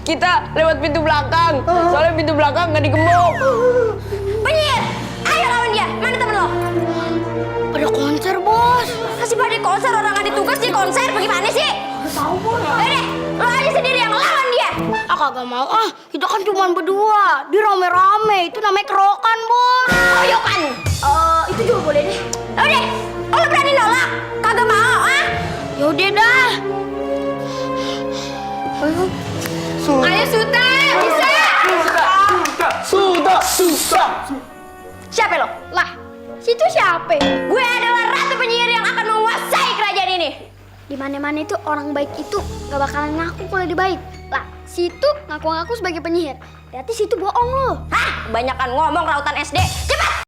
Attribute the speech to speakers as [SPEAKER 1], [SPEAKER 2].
[SPEAKER 1] Kita lewat pintu belakang. Soalnya pintu belakang nggak digembok.
[SPEAKER 2] Penyihir, ayo lawan dia. Mana temen lo?
[SPEAKER 3] Ada konser, Bos.
[SPEAKER 2] Kasih pada konser, orang ada tugas di konser. Bagaimana sih?
[SPEAKER 3] Tahu, Bos.
[SPEAKER 2] Deh, lo aja sendiri yang lawan dia.
[SPEAKER 3] Kagak mau. Kita kan cuma berdua. Dia rame-rame. Itu namanya kerokan, Bos.
[SPEAKER 2] Koyokan. Itu juga boleh deh. Udah, lo berani nolak? Kagak mau, ah?
[SPEAKER 3] Yaudah dah.
[SPEAKER 2] Ayo Suta, bisa.
[SPEAKER 1] Sudah.
[SPEAKER 2] Siapa lo?
[SPEAKER 3] Lah, situ siapa?
[SPEAKER 2] Gue adalah ratu penyihir yang akan menguasai kerajaan ini.
[SPEAKER 3] Di mana-mana itu orang baik itu gak bakalan ngaku kalau dia baik. Lah, situ ngaku-ngaku sebagai penyihir. Berarti situ bohong lo.
[SPEAKER 2] Hah? Kebanyakan ngomong rautan SD. Cepat,